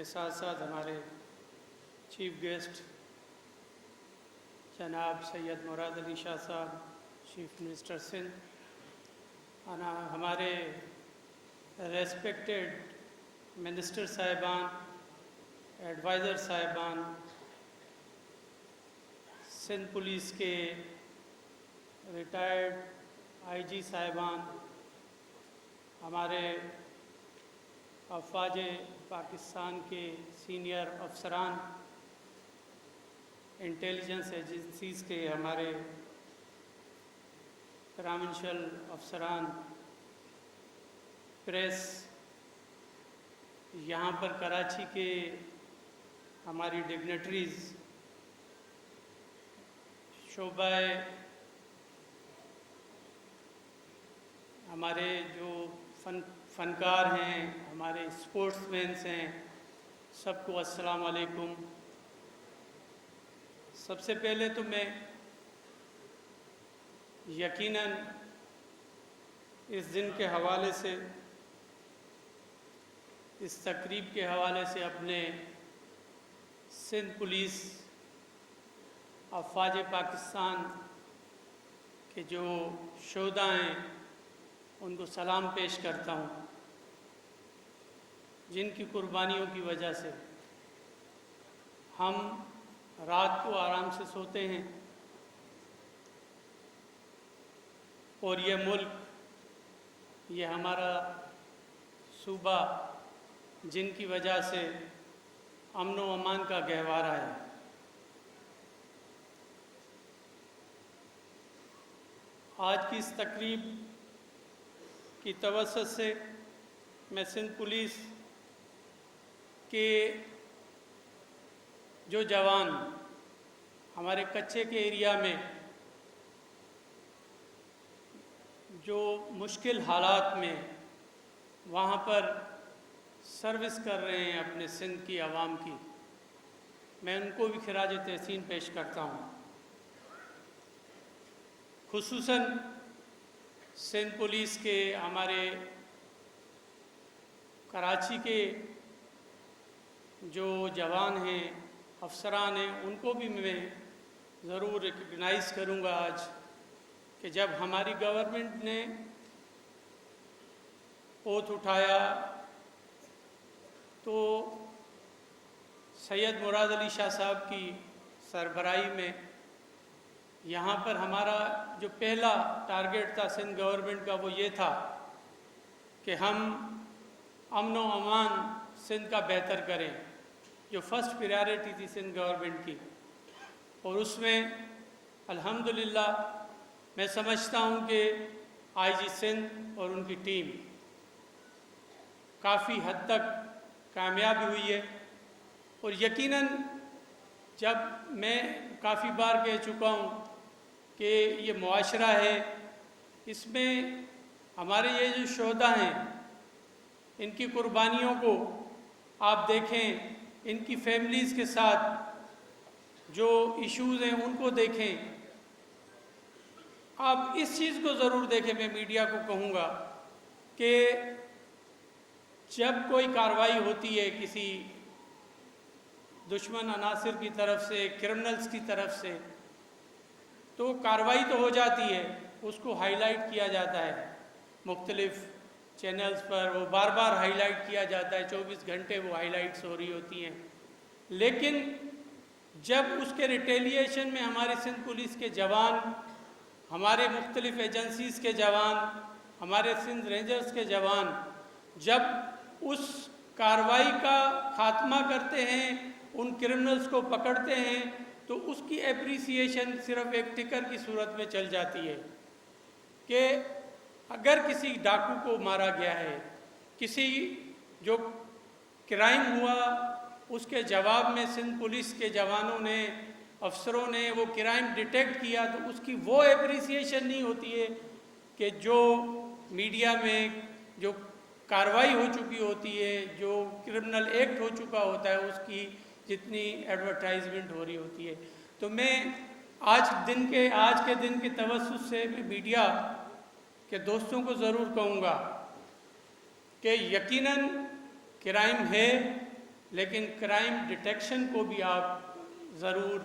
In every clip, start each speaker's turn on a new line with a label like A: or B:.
A: کے ساتھ ساتھ ہمارے چیف گیسٹ جناب سید مراد علی شاہ صاحب چیف منسٹر سندھ، ہمارے ریسپیکٹڈ منسٹر صاحبان، ایڈوائزر صاحبان، سندھ پولیس کے ریٹائرڈ آئی جی صاحبان، ہمارے افواج پاکستان کے سینئر افسران، انٹیلیجنس ایجنسیز کے ہمارے کرامنشل افسران، پریس، یہاں پر کراچی کے ہماری ڈگنیٹریز، شعبہ ہمارے جو فنکار ہیں، ہمارے اسپورٹس مینس ہیں، سب کو السلام علیکم۔ سب سے پہلے تو میں یقیناً اس دن کے حوالے سے، اس تقریب کے حوالے سے اپنے سندھ پولیس افواج پاکستان کے جو شہداء ہیں ان کو سلام پیش کرتا ہوں، جن کی قربانیوں کی وجہ سے ہم رات کو آرام سے سوتے ہیں اور یہ ملک، یہ ہمارا صوبہ، جن کی وجہ سے امن و امان کا گہوارہ ہے۔ آج کی اس تقریب کی توسط سے میں سندھ پولیس کے جو جوان ہمارے کچے کے ایریا میں جو مشکل حالات میں وہاں پر سروس کر رہے ہیں اپنے سندھ کی عوام کی، میں ان کو بھی خراج تحسین پیش کرتا ہوں۔ خصوصاً سندھ پولیس کے ہمارے کراچی کے جو جوان ہیں، افسران ہیں، ان کو بھی میں ضرور ریکگنائز کروں گا آج کہ جب ہماری گورنمنٹ نے اوتھ اٹھایا تو سید مراد علی شاہ صاحب کی سربراہی میں یہاں پر ہمارا جو پہلا ٹارگٹ تھا سندھ گورنمنٹ کا، وہ یہ تھا کہ ہم امن و امان سندھ کا بہتر کریں، جو فرسٹ پریارٹی تھی سندھ گورنمنٹ کی۔ اور اس میں الحمدللہ میں سمجھتا ہوں کہ آئی جی سندھ اور ان کی ٹیم کافی حد تک کامیاب ہوئی ہے۔ اور یقیناً جب میں کافی بار کہہ چکا ہوں کہ یہ معاشرہ ہے، اس میں ہمارے یہ جو شہداء ہیں، ان کی قربانیوں کو آپ دیکھیں، ان کی فیملیز کے ساتھ جو ایشوز ہیں ان کو دیکھیں، آپ اس چیز کو ضرور دیکھیں۔ میں میڈیا کو کہوں گا کہ جب کوئی کارروائی ہوتی ہے کسی دشمن عناصر کی طرف سے، کرمنلز کی طرف سے، تو کارروائی تو ہو جاتی ہے، اس کو ہائی لائٹ کیا جاتا ہے مختلف چینلز پر، وہ بار بار ہائی لائٹ کیا جاتا ہے، 24 گھنٹے وہ ہائی لائٹس ہو رہی ہوتی ہیں۔ لیکن جب اس کے ریٹیلیشن میں ہمارے سندھ پولیس کے جوان، ہمارے مختلف ایجنسیز کے جوان، ہمارے سندھ رینجرز کے جوان جب اس کارروائی کا خاتمہ کرتے ہیں، ان کرمنلز کو پکڑتے ہیں، تو اس کی اپریسیشن صرف ایک ٹکر کی صورت میں چل جاتی ہے کہ اگر کسی ڈاکو کو مارا گیا ہے، کسی جو کرائم ہوا اس کے جواب میں سندھ پولیس کے جوانوں نے، افسروں نے وہ کرائم ڈیٹیکٹ کیا، تو اس کی وہ اپریسیشن نہیں ہوتی ہے کہ جو میڈیا میں جو کارروائی ہو چکی ہوتی ہے، جو کرمنل ایکٹ ہو چکا ہوتا ہے، اس کی جتنی ایڈورٹائزمنٹ ہو رہی ہوتی ہے۔ تو میں آج کے دن کے توسط سے میں میڈیا کے دوستوں کو ضرور کہوں گا کہ یقیناً کرائم ہے، لیکن کرائم ڈیٹیکشن کو بھی آپ ضرور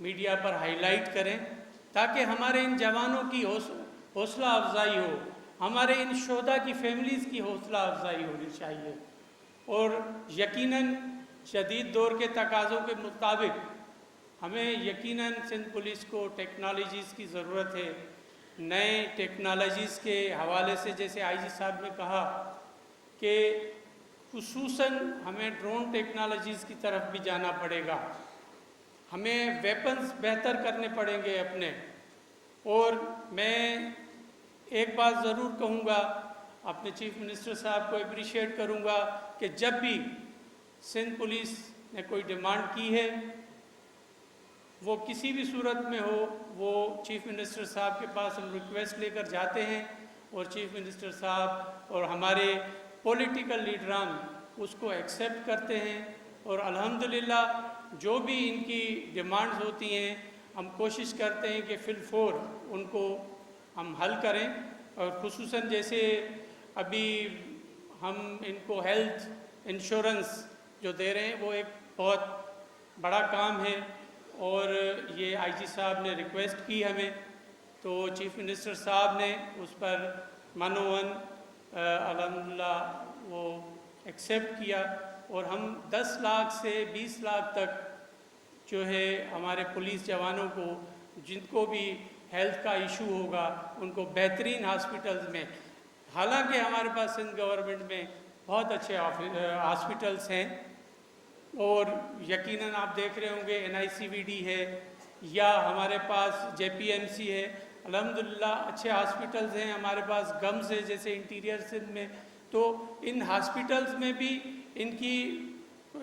A: میڈیا پر ہائی لائٹ کریں تاکہ ہمارے ان جوانوں کی حوصلہ افزائی ہو، ہمارے ان شہداء کی فیملیز کی حوصلہ افزائی ہونی چاہیے۔ اور یقیناً جدید دور کے تقاضوں کے مطابق ہمیں یقیناً سندھ پولیس کو ٹیکنالوجیز کی ضرورت ہے۔ نئے ٹیکنالوجیز کے حوالے سے جیسے آئی جی صاحب نے کہا کہ خصوصاً ہمیں ڈرون ٹیکنالوجیز کی طرف بھی جانا پڑے گا، ہمیں ویپنز بہتر کرنے پڑیں گے اپنے۔ اور میں ایک بات ضرور کہوں گا، اپنے چیف منسٹر صاحب کو اپریشیٹ کروں گا کہ جب بھی سندھ پولیس نے کوئی ڈیمانڈ کی ہے، وہ کسی بھی صورت میں ہو، وہ چیف منسٹر صاحب کے پاس ہم ریکویسٹ لے کر جاتے ہیں اور چیف منسٹر صاحب اور ہمارے پولیٹیکل لیڈران اس کو ایکسیپٹ کرتے ہیں، اور الحمدللہ جو بھی ان کی ڈیمانڈز ہوتی ہیں ہم کوشش کرتے ہیں کہ فی الفور ان کو ہم حل کریں۔ اور خصوصاً جیسے ابھی ہم ان کو ہیلتھ انشورنس جو دے رہے ہیں وہ ایک بہت بڑا کام ہے، اور یہ آئی جی صاحب نے ریکویسٹ کی ہمیں، تو چیف منسٹر صاحب نے اس پر منوون الحمدللہ وہ ایکسیپٹ کیا، اور ہم 10 لاکھ سے 20 لاکھ تک جو ہے ہمارے پولیس جوانوں کو جن کو بھی ہیلتھ کا ایشو ہوگا ان کو بہترین ہاسپٹلز میں، حالانکہ ہمارے پاس سندھ گورنمنٹ میں بہت اچھے ہاسپٹلس ہیں، اور یقیناً آپ دیکھ رہے ہوں گے NICVD ہے یا ہمارے پاس JPMC ہے، الحمدللہ اچھے ہاسپٹلز ہیں ہمارے پاس، گمز ہے جیسے انٹیریئر سندھ میں، تو ان ہاسپٹلز میں بھی ان کی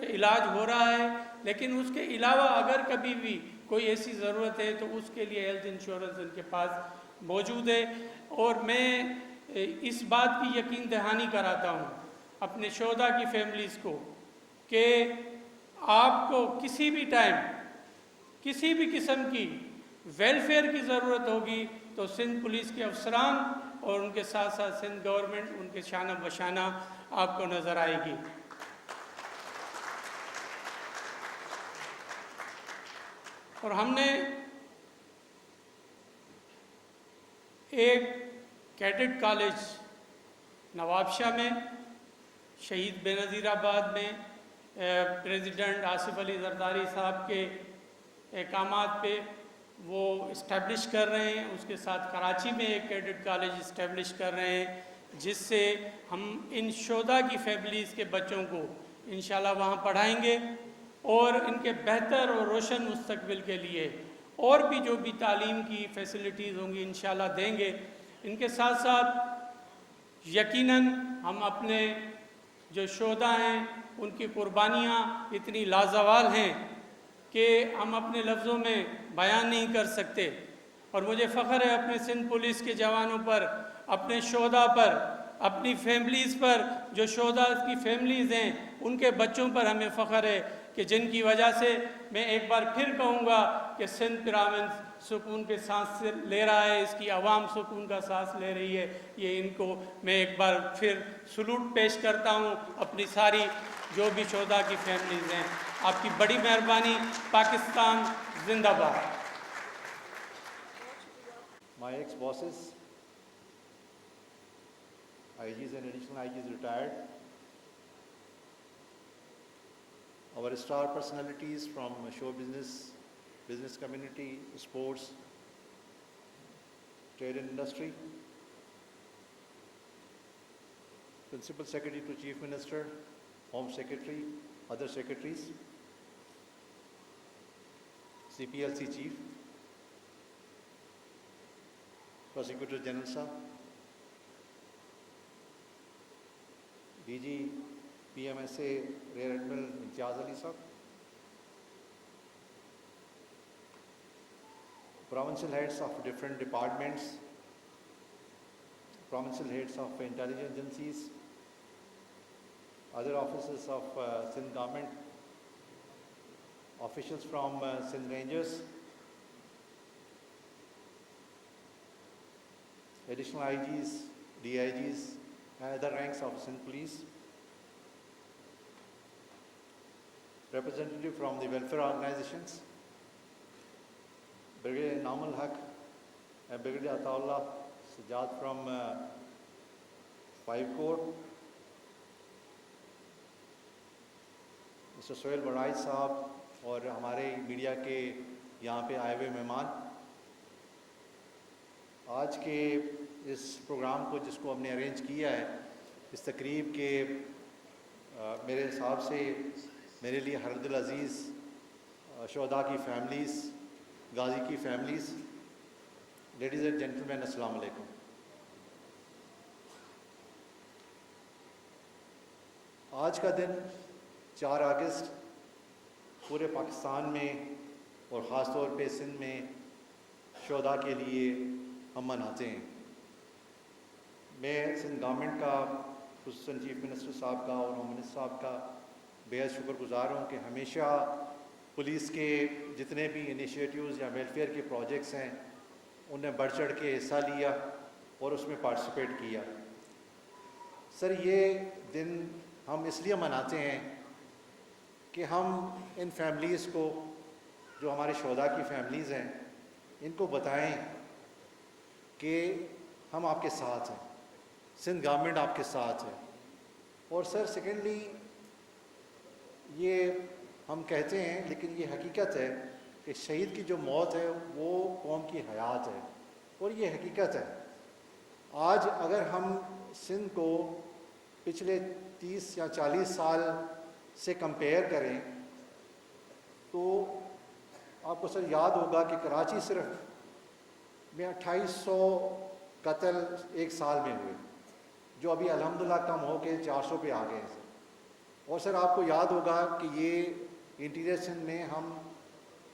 A: علاج ہو رہا ہے۔ لیکن اس کے علاوہ اگر کبھی بھی کوئی ایسی ضرورت ہے تو اس کے لیے ہیلتھ انشورنس ان کے پاس موجود ہے۔ اور میں اس بات کی یقین دہانی کراتا ہوں اپنے شہداء کی فیملیز کو کہ آپ کو کسی بھی ٹائم کسی بھی قسم کی ویلفیئر کی ضرورت ہوگی تو سندھ پولیس کے افسران اور ان کے ساتھ ساتھ سندھ گورنمنٹ ان کے شانہ بشانہ آپ کو نظر آئے گی۔ اور ہم نے ایک کیڈٹ کالج نواب شاہ میں، شہید بے نظیر آباد میں پریزیڈنٹ آصف علی زرداری صاحب کے احکامات پہ وہ اسٹیبلش کر رہے ہیں، اس کے ساتھ کراچی میں ایک کیڈٹ کالج اسٹیبلش کر رہے ہیں، جس سے ہم ان شہداء کی فیملیز کے بچوں کو انشاءاللہ وہاں پڑھائیں گے، اور ان کے بہتر اور روشن مستقبل کے لیے اور بھی جو بھی تعلیم کی فیسلٹیز ہوں گی انشاءاللہ دیں گے۔ ان کے ساتھ ساتھ یقیناً ہم اپنے جو شہداء ہیں ان کی قربانیاں اتنی لازوال ہیں کہ ہم اپنے لفظوں میں بیان نہیں کر سکتے، اور مجھے فخر ہے اپنے سندھ پولیس کے جوانوں پر، اپنے شہداء پر، اپنی فیملیز پر، جو شہداء کی فیملیز ہیں ان کے بچوں پر ہمیں فخر ہے کہ جن کی وجہ سے میں ایک بار پھر کہوں گا کہ سندھ پرامنس سکون کے سانس لے رہا ہے، اس کی عوام سکون کا سانس لے رہی ہے۔ یہ ان کو میں ایک بار پھر سلوٹ پیش کرتا ہوں، اپنی ساری جو بھی شہداء کی فیملیز ہیں۔ آپ کی بڑی مہربانی۔ پاکستان زندہ باد۔
B: My ex-bosses, IGs and additional IGs retired, our star personalities from show business, business community, sports, trade and industry, Principal Secretary to Chief Minister, Home Secretary, other secretaries, CPLC Chief, Prosecutor General Sahab, DG PMSA Rear Admiral Imtiaz Ali Sahab, provincial heads of different departments, provincial heads of intelligence agencies, other officers of Sindh government, officials from Sindh Rangers, additional IGs, DIGs, and other ranks of Sindh Police, representative from the welfare organizations, Brigadier Naam al-Haq and Brigadier Ataullah Sajjad from 5 Corps, Mr. Sohail Barai صاحب اور ہمارے media کے یہاں پہ آئے ہوئے مہمان. آج کے اس پروگرام کو جس کو ہم نے ارینج کیا ہے, اس تقریب کے میرے حساب سے میرے لیے ہر دل عزیز شہداء کی فیملیز, غازی کی فیملیز, لیڈیز اینڈ جینٹلمین, السلام علیکم. آج کا دن 4 اگست پورے پاکستان میں اور خاص طور پہ سندھ میں شہداء کے لیے ہم مناتے ہیں. میں سندھ گورنمنٹ کا, خصوصاً چیف منسٹر صاحب کا اور ہوم منسٹر صاحب کا بےحد شکر گزار ہوں کہ ہمیشہ پولیس کے جتنے بھی انیشیٹیوز یا ویلفیئر کے پروجیکٹس ہیں ان نے بڑھ چڑھ کے حصہ لیا اور اس میں پارٹیسپیٹ کیا. سر, یہ دن ہم اس لیے مناتے ہیں کہ ہم ان فیملیز کو, جو ہمارے شہداء کی فیملیز ہیں, ان کو بتائیں کہ ہم آپ کے ساتھ ہیں, سندھ گورنمنٹ آپ کے ساتھ ہے. اور سر سیکنڈلی, یہ ہم کہتے ہیں لیکن یہ حقیقت ہے کہ شہید کی جو موت ہے وہ قوم کی حیات ہے, اور یہ حقیقت ہے. آج اگر ہم سندھ کو پچھلے 30 یا 40 سال سے کمپیئر کریں تو آپ کو سر یاد ہوگا کہ کراچی صرف میں 2800 قتل ایک سال میں ہوئے, جو ابھی الحمدللہ کم ہو کے 400 پہ آ گئے ہیں. اور سر آپ کو یاد ہوگا کہ یہ انٹیریئر سندھ میں ہم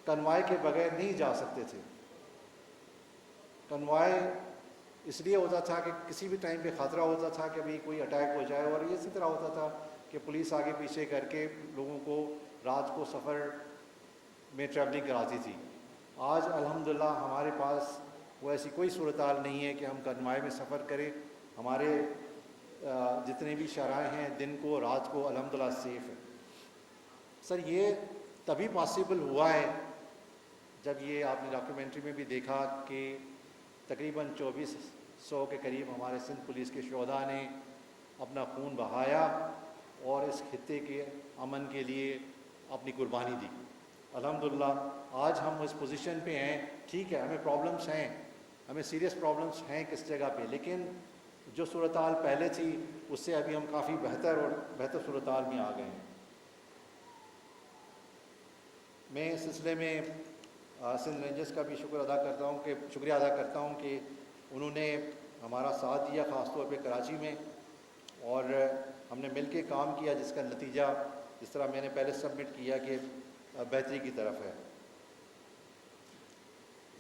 B: کنوائے کے بغیر نہیں جا سکتے تھے. کنوائے اس لیے ہوتا تھا کہ کسی بھی ٹائم پہ خطرہ ہوتا تھا کہ ابھی کوئی اٹیک ہو جائے, اور یہ اسی طرح ہوتا تھا کہ پولیس آگے پیچھے کر کے لوگوں کو رات کو سفر میں ٹریولنگ کراتی تھی. آج الحمدللہ ہمارے پاس وہ ایسی کوئی صورتحال نہیں ہے کہ ہم کنوائے میں سفر کریں. ہمارے جتنے بھی شاہراہیں ہیں دن کو رات کو الحمدللہ سیف ہے. سر, یہ تبھی پاسبل ہوا ہے جب یہ آپ نے ڈاکیومنٹری میں بھی دیکھا کہ تقریباً 2400 کے قریب ہمارے سندھ پولیس کے شہداء نے اپنا خون بہایا اور اس خطے کے امن کے لیے اپنی قربانی دی. الحمدللہ آج ہم اس پوزیشن پہ ہیں. ٹھیک ہے, ہمیں پرابلمس ہیں, ہمیں سیریس پرابلمس ہیں کس جگہ پہ, لیکن جو صورتحال پہلے تھی اس سے ابھی ہم کافی بہتر صورتحال میں آ گئے ہیں. میں اس سلسلے میں سندھ رینجرز کا بھی شکریہ ادا کرتا ہوں کہ انہوں نے ہمارا ساتھ دیا, خاص طور پہ کراچی میں, اور ہم نے مل کے کام کیا جس کا نتیجہ جس طرح میں نے پہلے سبمٹ کیا کہ بہتری کی طرف ہے.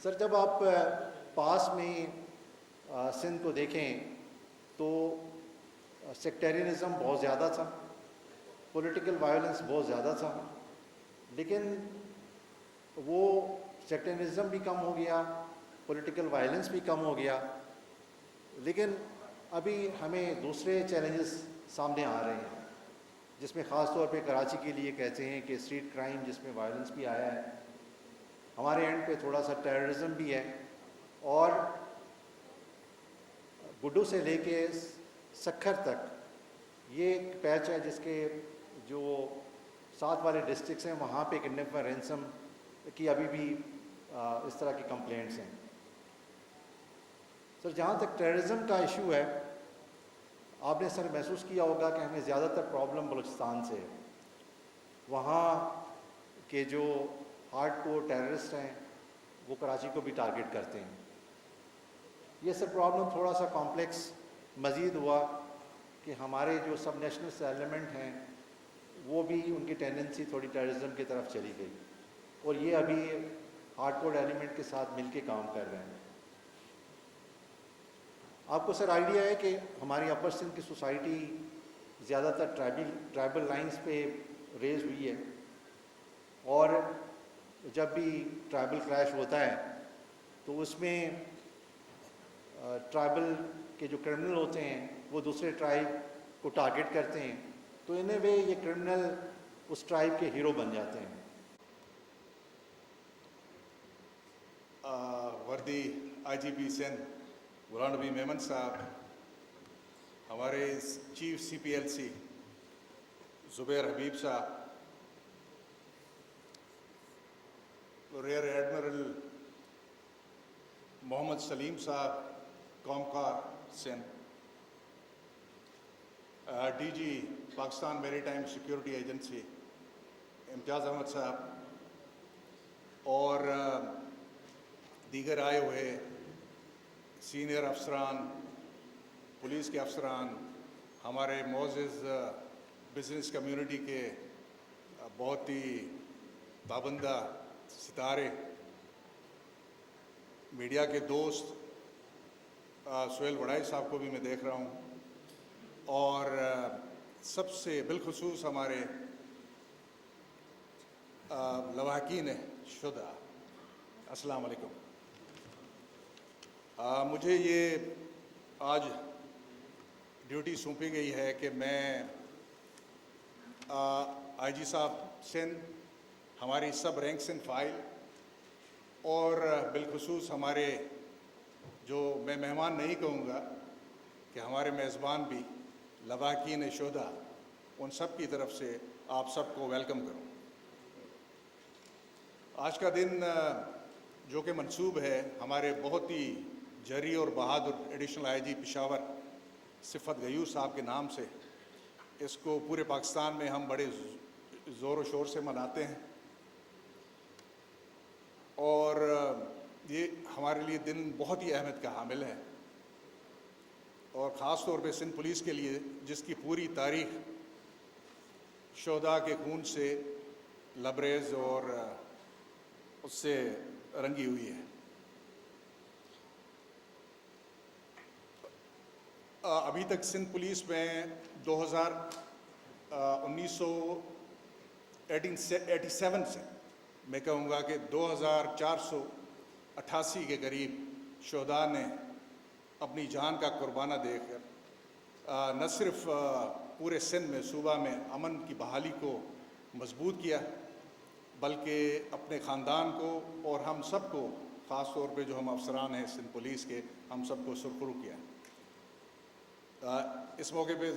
B: سر, جب آپ پاس میں سندھ کو دیکھیں تو سیکٹیرینزم بہت زیادہ تھا, پولیٹیکل وائلنس بہت زیادہ تھا, لیکن وہ سیکٹیرینزم بھی کم ہو گیا, پولیٹیکل وائلنس بھی کم ہو گیا. لیکن ابھی ہمیں دوسرے چیلنجز سامنے آ رہے ہیں, جس میں خاص طور پہ کراچی کے لیے کہتے ہیں کہ اسٹریٹ کرائم جس میں وائلنس بھی آیا ہے, ہمارے اینڈ پہ تھوڑا سا ٹیررزم بھی ہے, اور گڈو سے لے کے سکھر تک یہ ایک پیچ ہے جس کے جو ساتھ والے ڈسٹرکٹس ہیں وہاں پہ کڈنیپ اور رینسم کی ابھی بھی اس طرح کی کمپلینٹس ہیں. سر, جہاں تک ٹیررزم کا ایشو ہے, آپ نے سر محسوس کیا ہوگا کہ ہمیں زیادہ تر پرابلم بلوچستان سے ہے. وہاں کے جو ہارڈ کور ٹیررسٹ ہیں وہ کراچی کو بھی ٹارگٹ کرتے ہیں. یہ سر پرابلم تھوڑا سا کمپلیکس مزید ہوا کہ ہمارے جو سب نیشنلسٹ ایلیمنٹ ہیں وہ بھی ان کی ٹینڈنسی تھوڑی ٹیررزم کی طرف چلی گئی, اور یہ ابھی ہارڈ کور ایلیمنٹ کے ساتھ مل کے کام کر رہے ہیں. آپ کو سر آئیڈیا ہے کہ ہماری اپر سندھ کی سوسائٹی زیادہ تر ٹرائبل لائنز پہ ریز ہوئی ہے, اور جب بھی ٹرائبل کلیش ہوتا ہے تو اس میں ٹرائبل کے جو کرمنل ہوتے ہیں وہ دوسرے ٹرائب کو ٹارگٹ کرتے ہیں. تو ان اے وے یہ کرمنل اس ٹرائب کے ہیرو بن جاتے ہیں.
C: وردی آئی جی پی سندھ غلام نبی میمن صاحب، ہمارے چیف سی پی ایل سی زبیر حبیب صاحب، ریئر ایڈمرل محمد سلیم صاحب قومکار سندھ، ڈی جی پاکستان میری ٹائم سیکیورٹی ایجنسی امتیاز احمد صاحب، اور دیگر آئے ہوئے سینئر افسران، پولیس کے افسران، ہمارے معزز بزنس کمیونٹی کے بہت ہی پابندہ ستارے، میڈیا کے دوست، سہیل وڑائی صاحب کو بھی میں دیکھ رہا ہوں، اور سب سے بالخصوص ہمارے لواحقین شدہ، السلام علیکم. مجھے یہ آج ڈیوٹی سونپی گئی ہے کہ میں آئی جی صاحب سندھ، ہماری سب رینکس اینڈ فائل، اور بالخصوص ہمارے جو میں مہمان نہیں کہوں گا کہ ہمارے میزبان بھی لواحقین شہداء، ان سب کی طرف سے آپ سب کو ویلکم کروں. آج کا دن جو کہ منسوب ہے ہمارے بہت ہی جری اور بہادر ایڈیشنل آئی جی پشاور صفت غیور صاحب کے نام سے، اس کو پورے پاکستان میں ہم بڑے زور و شور سے مناتے ہیں، اور یہ ہمارے لیے دن بہت ہی اہمیت کا حامل ہے، اور خاص طور پہ سندھ پولیس کے لیے جس کی پوری تاریخ شہداء کے خون سے لبریز اور اس سے رنگی ہوئی ہے. ابھی تک سندھ پولیس میں 1987 سے میں کہوں گا کہ 2488 کے قریب شہداء نے اپنی جان کا قربانہ دے کر نہ صرف پورے سندھ میں، صوبہ میں امن کی بحالی کو مضبوط کیا، بلکہ اپنے خاندان کو اور ہم سب کو، خاص طور پہ جو ہم افسران ہیں سندھ پولیس کے، ہم سب کو سرخرو کیا. اس موقع پہ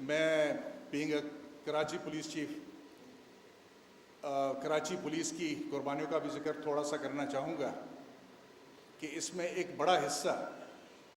C: میں being a Karachi police chief, Karachi police کی قربانیوں کا بھی ذکر تھوڑا سا کرنا چاہوں گا کہ اس میں ایک بڑا حصہ